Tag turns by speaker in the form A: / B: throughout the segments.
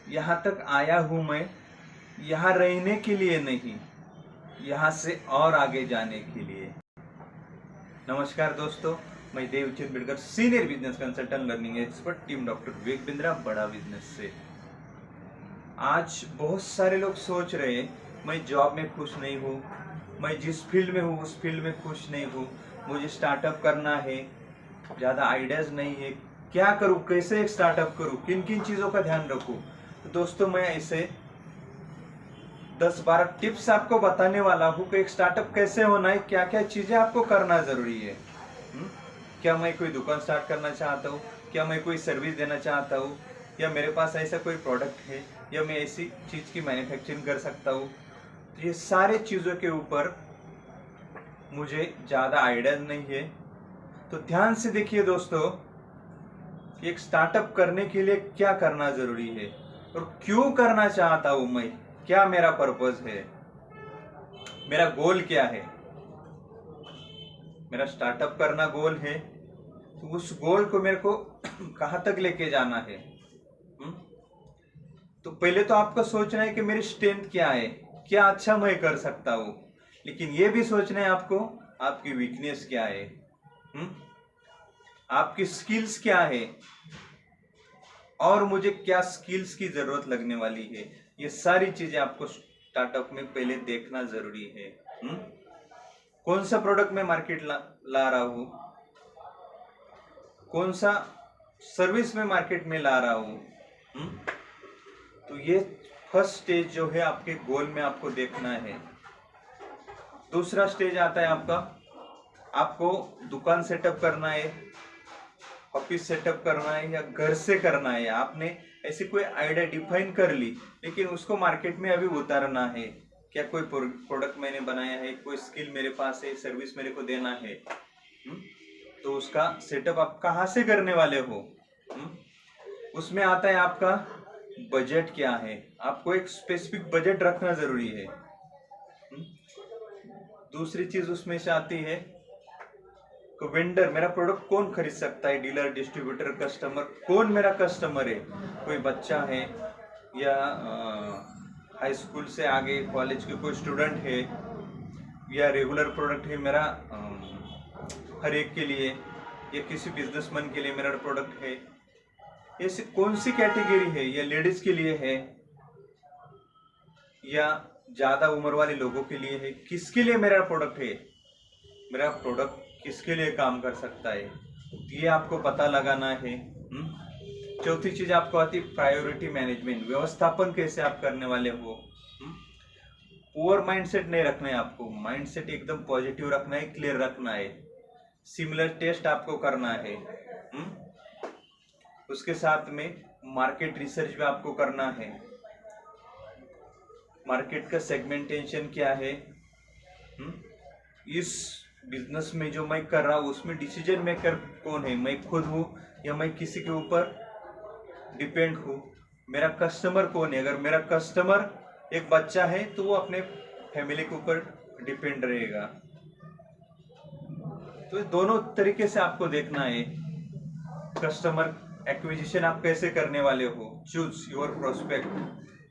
A: यहाँ तक आया हूँ मैं यहाँ रहने के लिए नहीं, यहाँ से और आगे जाने के लिए। नमस्कार दोस्तों, मैं Devchand Bidkar, senior business consultant learning expert, team doctor Vivek Bindra, बड़ा बिजनेस से। आज बहुत सारे लोग सोच रहे हैं मैं जॉब में खुश नहीं हूँ, मैं जिस फील्ड में हूँ उस फील्ड में खुश नहीं हूँ, मुझे स्टार्टअप करना है, ज़्यादा आइडियाज़ नहीं है, क्या करूँ, कैसे एक स्टार्टअप करूँ, किन किन चीज़ों का ध्यान रखूँ। तो दोस्तों मैं ऐसे 10-12 टिप्स आपको बताने वाला हूँ कि एक स्टार्टअप कैसे होना है, क्या क्या चीज़ें आपको करना ज़रूरी है। क्या मैं कोई दुकान स्टार्ट करना चाहता हूँ, क्या मैं कोई सर्विस देना चाहता हूँ, या मेरे पास ऐसा कोई प्रोडक्ट है, या मैं ऐसी चीज़ की मैन्युफैक्चरिंग कर सकता हूँ। तो ये सारे चीज़ों के ऊपर मुझे ज़्यादा आइडिया नहीं है। तो ध्यान से देखिए दोस्तों कि एक स्टार्टअप करने के लिए क्या करना ज़रूरी है और क्यों करना चाहता हूँ मैं, क्या मेरा पर्पस है, मेरा गोल क्या है। मेरा स्टार्टअप करना गोल है तो उस गोल को मेरे को कहाँ तक लेके जाना है। तो पहले तो आपको सोचना है कि मेरी स्ट्रेंथ क्या है, क्या अच्छा मैं कर सकता हूँ, लेकिन ये भी सोचना है आपको आपकी वीकनेस क्या है, आपकी स्किल्स क्या है, और मुझे क्या स्किल्स की जरूरत लगने वाली है। ये सारी चीजें आपको स्टार्टअप में पहले देखना जरूरी है। कौन सा प्रोडक्ट मैं मार्केट ला रहा हूँ, कौन सा सर्विस में मार्केट में ला रहा हूँ। तो ये फर्स्ट स्टेज जो है आपके गोल में आपको देखना है। दूसरा स्टेज आता है आपको दुकान सेटअप करना है, ऑफिस सेटअप करना है, या घर से करना है। आपने ऐसी कोई आइडिया डिफाइन कर ली, लेकिन उसको मार्केट में अभी उतारना है। क्या कोई प्रोडक्ट मैंने बनाया है, कोई स्किल मेरे पास है, सर्विस मेरे को देना है। तो उसका सेटअप आप कहाँ से करने वाले हो। उसमें आता है आपका बजट क्या है, आपको एक स्पेसिफिक बजट रखना जरूरी है। दूसरी चीज उसमें से आती है तो वेंडर, मेरा प्रोडक्ट कौन खरीद सकता है, डीलर, डिस्ट्रीब्यूटर, कस्टमर, कौन मेरा कस्टमर है। कोई बच्चा है, या हाई स्कूल से आगे कॉलेज के कोई स्टूडेंट है, या रेगुलर प्रोडक्ट है मेरा हर एक के लिए, या किसी बिजनेसमैन के लिए मेरा प्रोडक्ट है। ऐसी कौन सी कैटेगरी है, या लेडीज के लिए है, या ज्यादा उम्र वाले लोगों के लिए है, किसके लिए मेरा प्रोडक्ट है, मेरा प्रोडक्ट किसके लिए काम कर सकता है, ये आपको पता लगाना है। चौथी चीज आपको आती है प्रायोरिटी मैनेजमेंट, व्यवस्थापन कैसे आप करने वाले हो। पुअर माइंडसेट नहीं रखना है आपको, माइंडसेट एकदम पॉजिटिव रखना है, क्लियर रखना है। सिमिलर टेस्ट आपको करना है। उसके साथ में मार्केट रिसर्च भी आपको करना है। मार्केट का सेगमेंटेशन क्या है, इस बिजनेस में जो मैं कर रहा हूँ उसमें डिसीजन मेकर कौन है, मैं खुद हूँ या मैं किसी के ऊपर डिपेंड हूँ। मेरा कस्टमर कौन है, अगर मेरा कस्टमर एक बच्चा है तो वो अपने फैमिली के ऊपर डिपेंड रहेगा। तो दोनों तरीके से आपको देखना है। कस्टमर एक्विजिशन आप कैसे करने वाले हो, चूज योर प्रोस्पेक्ट,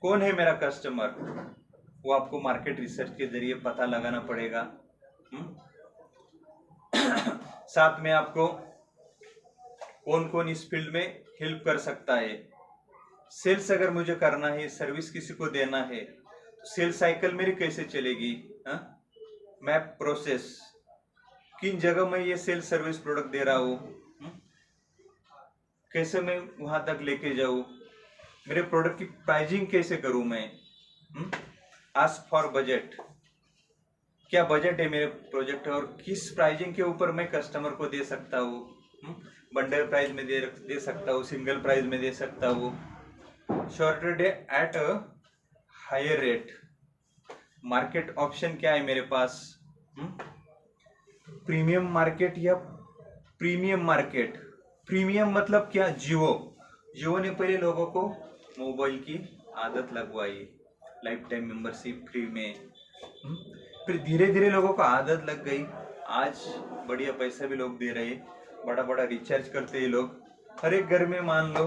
A: कौन है मेरा कस्टमर, वो आपको मार्केट रिसर्च के जरिए पता लगाना पड़ेगा। साथ में आपको कौन कौन इस फील्ड में हेल्प कर सकता है। सेल्स अगर मुझे करना है, सर्विस किसी को देना है, तो सेल्स साइकिल मेरी कैसे चलेगी, मैप प्रोसेस, किन जगह मैं ये सेल्स सर्विस प्रोडक्ट दे रहा हूँ, कैसे मैं वहां तक लेके जाऊँ, मेरे प्रोडक्ट की प्राइसिंग कैसे करूँ मैं। आस्क फॉर बजट, क्या बजट है मेरे प्रोजेक्ट और किस प्राइसिंग के ऊपर मैं कस्टमर को दे सकता हूँ। बंडल प्राइस में दे सकता हूँ, सिंगल प्राइस में दे सकता हूँ, shorted at a higher rate. Market option क्या है मेरे पास, प्रीमियम मार्केट या प्रीमियम मार्केट। प्रीमियम मतलब क्या, जियो ने पहले लोगों को मोबाइल की आदत लगवाई, लाइफ टाइम मेंबरशिप फ्री में। फिर धीरे धीरे लोगों को आदत लग गई, आज बढ़िया पैसा भी लोग दे रहे, बड़ा बड़ा रिचार्ज करते हैं लोग। हर एक घर में मान लो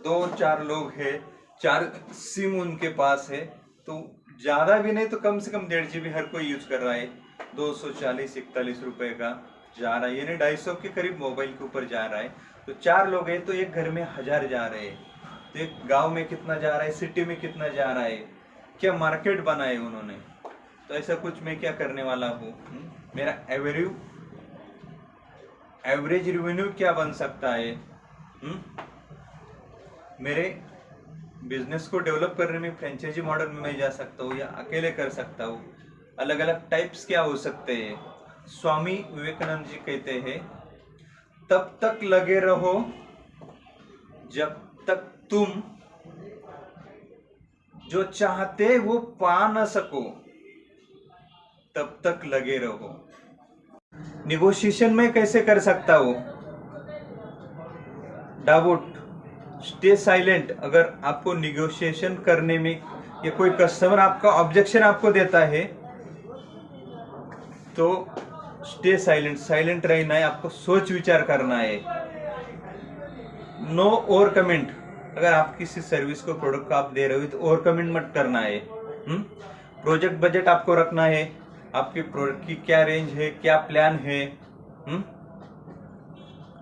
A: 2-4 लोग हैं, 4 सिम उनके पास है, तो ज़्यादा भी नहीं तो कम से कम 1.5 GB हर कोई यूज कर रहा है। 240-41 रुपए का जा रहा है, यानी 250 के करीब मोबाइल के ऊपर जा रहा है। तो 4 लोग हैं तो एक घर में 1000 जा रहे हैं, तो एक गांव में कितना जा रहा है, सिटी में कितना जा रहा है, क्या मार्केट बनाए उन्होंने। तो ऐसा कुछ मैं क्या करने वाला हूँ, मेरा एवरेज रेवेन्यू क्या बन सकता है, मेरे बिजनेस को डेवलप करने में फ्रेंचाइजी मॉडल में मैं जा सकता हूँ या अकेले कर सकता हूँ। अलग अलग टाइप्स क्या हो सकते हैं। स्वामी विवेकानंद जी कहते हैं, तब तक लगे रहो जब तक तुम जो चाहते वो पा न सको, तब तक लगे रहो। निगोशिएशन में कैसे कर सकता हूँ, डाउट स्टे साइलेंट। अगर आपको निगोशिएशन करने में या कोई कस्टमर आपका ऑब्जेक्शन आपको देता है तो स्टे साइलेंट, साइलेंट रहना है, आपको सोच विचार करना है। नो ओवर कमेंट, अगर आप किसी सर्विस को प्रोडक्ट को आप दे रहे हो तो ओवर कमेंट मत करना है। प्रोजेक्ट बजट आपको रखना है, आपके प्रोडक्ट की क्या रेंज है, क्या प्लान है,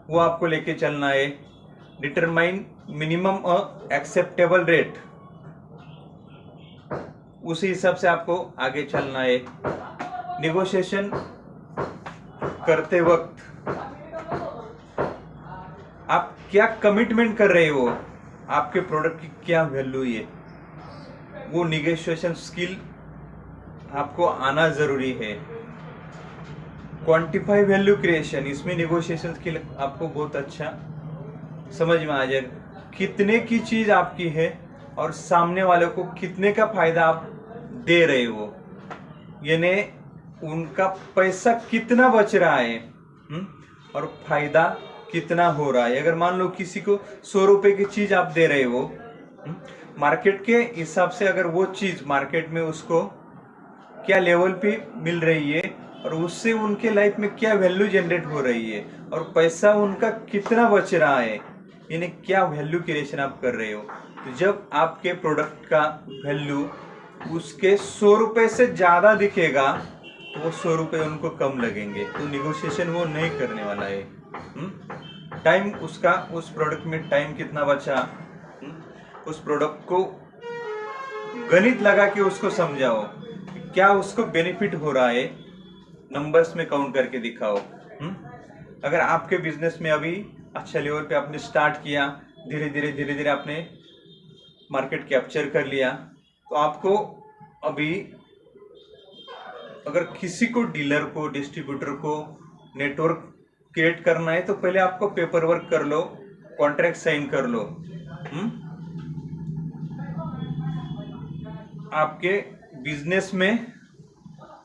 A: वो आपको लेके चलना है। डिटरमाइन मिनिमम एक्सेप्टेबल रेट, उसी हिसाब से आपको आगे चलना है। निगोशिएशन करते वक्त आप क्या कमिटमेंट कर रहे हो, आपके प्रोडक्ट की क्या वैल्यू है, वो निगोशिएशन स्किल आपको आना जरूरी है। क्वांटिफाई वैल्यू क्रिएशन, इसमें निगोशिएशन स्किल आपको बहुत अच्छा समझ में आ जाएगा। कितने की चीज आपकी है और सामने वाले को कितने का फायदा आप दे रहे हो, यानी उनका पैसा कितना बच रहा है और फायदा कितना हो रहा है। अगर मान लो किसी को 100 रुपए की चीज आप दे रहे हो, मार्केट के हिसाब से अगर वो चीज मार्केट में उसको क्या लेवल पे मिल रही है और उससे उनके लाइफ में क्या वैल्यू जनरेट हो रही है और पैसा उनका कितना बच रहा है, यानी क्या वैल्यू क्रिएशन आप कर रहे हो। तो जब आपके प्रोडक्ट का वैल्यू उसके 100 रुपए से ज्यादा दिखेगा तो वो 100 रुपए उनको कम लगेंगे, तो निगोशिएशन वो नहीं करने वाला है। टाइम उसका, उस प्रोडक्ट में टाइम कितना बचा, उस प्रोडक्ट को गणित लगा के उसको समझाओ, क्या उसको बेनिफिट हो रहा है, नंबर्स में काउंट करके दिखाओ। अगर आपके बिजनेस में अभी अच्छा लेवल पे आपने स्टार्ट किया, धीरे धीरे आपने मार्केट कैप्चर कर लिया, तो आपको अभी अगर किसी को डीलर को, डिस्ट्रीब्यूटर को नेटवर्क क्रिएट करना है तो पहले आपको पेपर वर्क कर लो, कॉन्ट्रैक्ट साइन कर लो। आपके बिजनेस में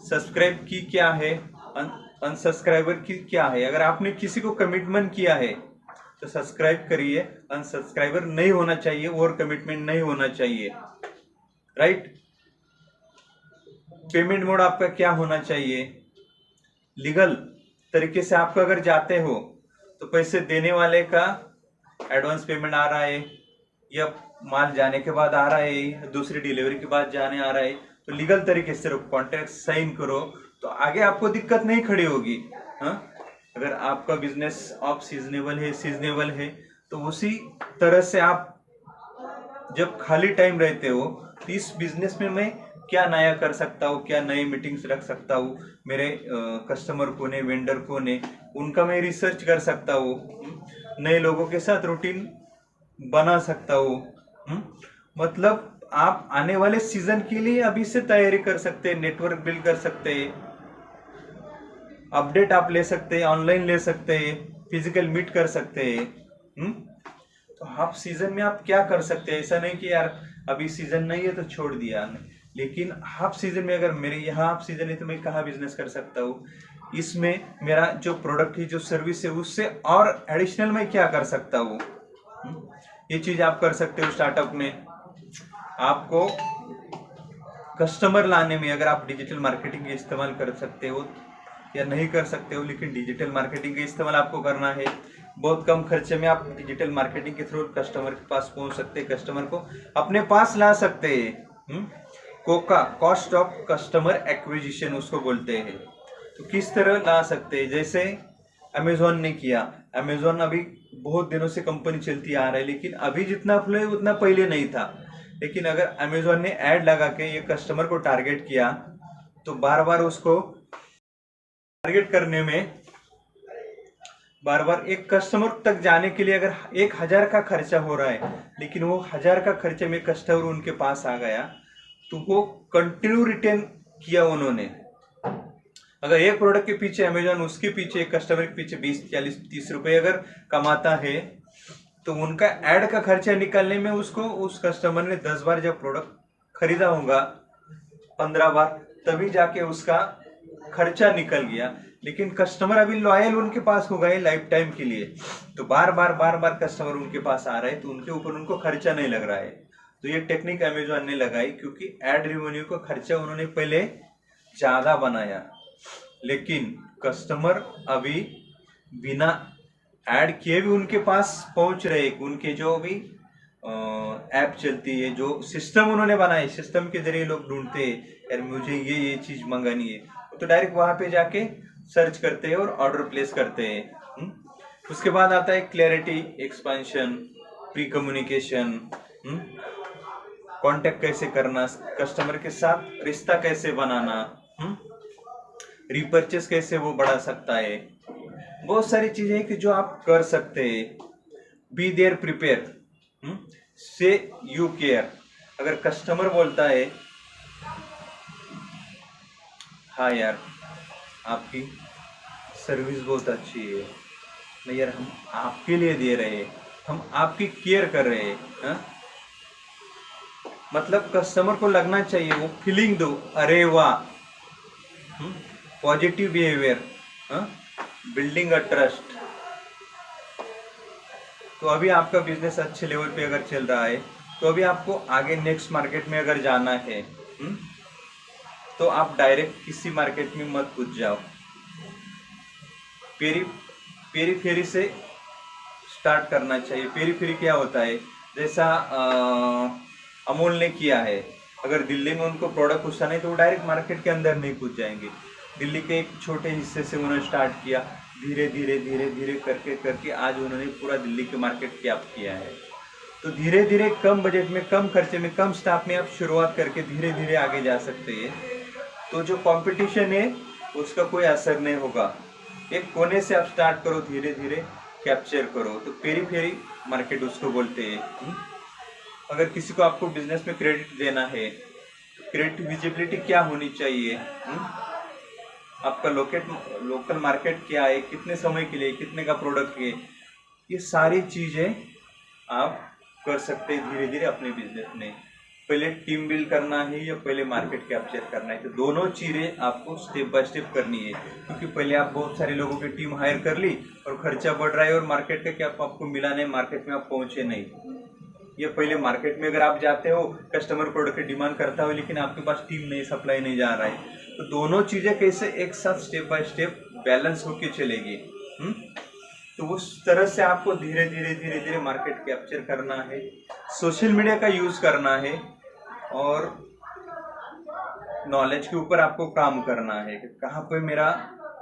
A: सब्सक्राइब की क्या है, अनसब्सक्राइबर की क्या है। अगर आपने किसी को कमिटमेंट किया है तो सब्सक्राइब करिए, अनसब्सक्राइबर नहीं होना चाहिए और कमिटमेंट नहीं होना चाहिए, राइट। पेमेंट मोड आपका क्या होना चाहिए, लीगल तरीके से आपको अगर जाते हो तो पैसे देने वाले का एडवांस पेमेंट आ रहा है या माल जाने के बाद आ रहा है, दूसरी डिलीवरी के बाद जाने आ रहा है, तो लीगल तरीके से कॉन्ट्रैक्ट साइन करो तो आगे आपको दिक्कत नहीं खड़ी होगी। अगर आपका बिजनेस ऑफ सीजनेबल है तो उसी तरह से आप जब खाली टाइम रहते हो तो इस बिजनेस में मैं क्या नया कर सकता हूँ, क्या नई मीटिंग्स रख सकता हूँ, मेरे कस्टमर को ने, वेंडर को ने, उनका मैं रिसर्च कर सकता हूँ, नए लोगों के साथ रूटीन बना सकता हूँ। मतलब आप आने वाले सीजन के लिए अभी से तैयारी कर सकते हैं, नेटवर्क बिल्ड कर सकते हैं, अपडेट आप ले सकते हैं, ऑनलाइन ले सकते हैं, फिजिकल मीट कर सकते हैं। तो हाफ सीजन में आप क्या कर सकते हैं, ऐसा नहीं कि यार अभी सीजन नहीं है तो छोड़ दिया, लेकिन हाफ सीजन में अगर मेरे यहाँ हाफ सीजन है तो मैं कहाँ बिजनेस कर सकता हूँ, इसमें मेरा जो प्रोडक्ट है, जो सर्विस है, उससे और एडिशनल मैं क्या कर सकता हूँ, ये चीज आप कर सकते हो। स्टार्टअप में आपको कस्टमर लाने में अगर आप डिजिटल मार्केटिंग का इस्तेमाल कर सकते हो या नहीं कर सकते हो, लेकिन डिजिटल मार्केटिंग का इस्तेमाल आपको करना है। बहुत कम खर्चे में आप डिजिटल मार्केटिंग के थ्रू कस्टमर के पास पहुंच सकते हैं, कस्टमर को अपने पास ला सकते हैं। Coca, cost of customer acquisition उसको बोलते हैं। तो किस तरह ला सकते हैं, जैसे अमेजोन ने किया। अमेजोन अभी बहुत दिनों से कंपनी चलती आ रहा है, लेकिन अभी जितना फ्लो है उतना पहले नहीं था। लेकिन अगर अमेजोन ने ऐड लगा के ये कस्टमर को टारगेट किया, तो बार बार उसको टारगेट करने में बार बार एक कस्टमर तक जाने के लिए अगर 1000 का खर्चा हो रहा है, लेकिन वो 1000 का खर्चे में कस्टमर उनके पास आ गया, तो वो कंटिन्यू रिटर्न किया उन्होंने। अगर एक प्रोडक्ट के पीछे अमेजोन उसके पीछे कस्टमर के पीछे 20, 40, 30 रुपए अगर कमाता है, तो उनका ऐड का खर्चा निकालने में उसको उस कस्टमर ने 10 बार जब प्रोडक्ट खरीदा होगा, 15 बार, तभी जाके उसका खर्चा निकल गया। लेकिन कस्टमर अभी लॉयल उनके पास हो गए लाइफ टाइम के लिए, तो बार बार कस्टमर उनके पास आ रहे हैं, तो उनके ऊपर उनको खर्चा नहीं लग रहा है। तो ये टेक्निक अमेजोन ने लगाई, क्योंकि एड रेवेन्यू का खर्चा उन्होंने पहले ज्यादा बनाया, लेकिन कस्टमर अभी बिना ऐड किए भी उनके पास पहुंच रहे। उनके जो भी ऐप चलती है, जो सिस्टम उन्होंने बनाए, सिस्टम के जरिए लोग ढूंढते हैं यार मुझे ये चीज मंगानी है, तो डायरेक्ट वहां पे जाके सर्च करते हैं और ऑर्डर प्लेस करते हैं। उसके बाद आता है clarity, expansion, pre communication, contact कैसे करना, कस्टमर के साथ रिश्ता कैसे बनाना, रिपर्चेस कैसे वो बढ़ा सकता है। बहुत सारी चीजें हैं कि जो आप कर सकते हैं। बी देयर प्रिपेयर, से यू केयर। अगर कस्टमर बोलता है हाँ यार आपकी सर्विस बहुत अच्छी है, नहीं यार हम आपके लिए दे रहे हैं, हम आपकी केयर कर रहे हैं, मतलब कस्टमर को लगना चाहिए, वो फीलिंग दो, अरे वाह, positive behaviour, building a trust. तो अभी आपका बिजनेस अच्छे लेवल पे अगर चल रहा है, तो अभी आपको आगे नेक्स्ट मार्केट में अगर जाना है, तो आप डायरेक्ट किसी मार्केट में मत कूद जाओ, पेरी से स्टार्ट करना चाहिए। पेरी क्या होता है, जैसा अमूल ने किया है। अगर दिल्ली में उनको प्रोडक्ट घुसा नहीं, तो वो डायरेक्ट मार्केट के अंदर नहीं कूद जाएंगे। दिल्ली के एक छोटे हिस्से से उन्होंने स्टार्ट किया, धीरे धीरे करके आज उन्होंने पूरा दिल्ली के मार्केट कैप किया है। तो धीरे धीरे कम बजट में, कम खर्चे में, कम स्टाफ में आप शुरुआत करके धीरे धीरे आगे जा सकते हैं। तो जो कंपटीशन है उसका कोई असर नहीं होगा। एक कोने से आप स्टार्ट करो, धीरे धीरे कैप्चर करो। तो पेरी मार्केट उसको बोलते हैं। अगर किसी को आपको बिजनेस में क्रेडिट देना है, तो क्रेडिट विजिबिलिटी क्या होनी चाहिए, आपका लोकल मार्केट क्या है, कितने समय के लिए, कितने का प्रोडक्ट है, ये सारी चीजें आप कर सकते हैं धीरे धीरे अपने बिजनेस में। पहले टीम बिल्ड करना है या पहले मार्केट कैप्चर करना है, तो दोनों चीजें आपको स्टेप बाय स्टेप करनी है। क्योंकि पहले आप बहुत सारे लोगों की टीम हायर कर ली और खर्चा बढ़ रहा है और मार्केट का कैप आपको मिला नहीं, मार्केट में आप पहुंचे नहीं। ये पहले मार्केट में अगर आप जाते हो, कस्टमर प्रोडक्ट की डिमांड करता हो, लेकिन आपके पास टीम नहीं, सप्लाई नहीं जा रहा है, तो दोनों चीजें कैसे एक साथ स्टेप बाय स्टेप बैलेंस होके चलेगी। तो उस तरह से आपको धीरे धीरे मार्केट कैप्चर करना है, सोशल मीडिया का यूज करना है और नॉलेज के ऊपर आपको काम करना है कि कहाँ पे मेरा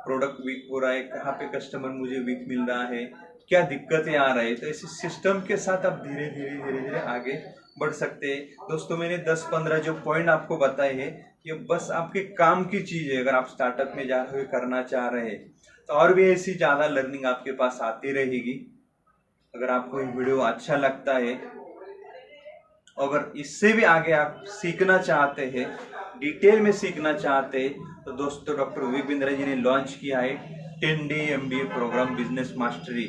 A: प्रोडक्ट वीक हो रहा है, कहाँ पे कस्टमर मुझे वीक मिल रहा है, क्या दिक्कतें आ रही है। तो ऐसे सिस्टम के साथ आप धीरे धीरे आगे बढ़ सकते हैं। दोस्तों मैंने 10-15 जो पॉइंट आपको बताए हैं, ये बस आपके काम की चीज है। अगर आप स्टार्टअप में जा रहे हो, करना चाह रहे हैं, तो और भी ऐसी ज्यादा लर्निंग आपके पास आती रहेगी। अगर आपको ये वीडियो अच्छा लगता है, अगर इससे भी आगे आप सीखना चाहते हैं, डिटेल में सीखना चाहते हैं, तो दोस्तों डॉक्टर विवेक बिंद्रा जी ने लॉन्च किया है 10-day MBA programme business mastery.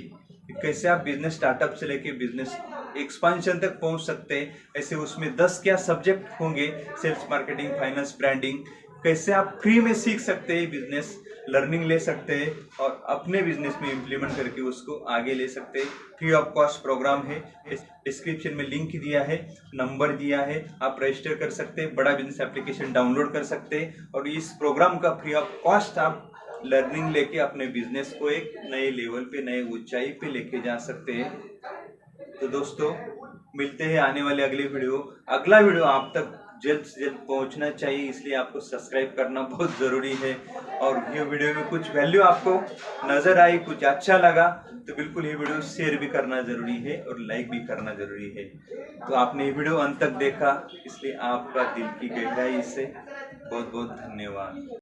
A: कैसे आप बिजनेस स्टार्टअप से लेके बिजनेस एक्सपांशन तक पहुंच सकते हैं। ऐसे उसमें 10 क्या सब्जेक्ट होंगे, सेल्स, मार्केटिंग, फाइनेंस, ब्रांडिंग, कैसे आप फ्री में सीख सकते हैं, बिजनेस लर्निंग ले सकते हैं और अपने बिजनेस में इम्प्लीमेंट करके उसको आगे ले सकते हैं। फ्री ऑफ कॉस्ट प्रोग्राम है, डिस्क्रिप्शन में लिंक दिया है, नंबर दिया है, आप रजिस्टर कर सकते हैं, बड़ा बिजनेस एप्लीकेशन डाउनलोड कर सकते हैं और इस प्रोग्राम का फ्री ऑफ कॉस्ट आप लर्निंग लेके अपने बिजनेस को एक नए लेवल पे, नए ऊंचाई पे लेके जा सकते हैं। तो दोस्तों मिलते हैं आने वाले अगला वीडियो आप तक जल्द से जल्द पहुंचना चाहिए, इसलिए आपको सब्सक्राइब करना बहुत ज़रूरी है। और ये वीडियो में कुछ वैल्यू आपको नज़र आई, कुछ अच्छा लगा, तो बिल्कुल ये वीडियो शेयर भी करना ज़रूरी है और लाइक भी करना ज़रूरी है। तो आपने ये वीडियो अंत तक देखा, इसलिए आपका दिल की गहराई से बहुत बहुत धन्यवाद।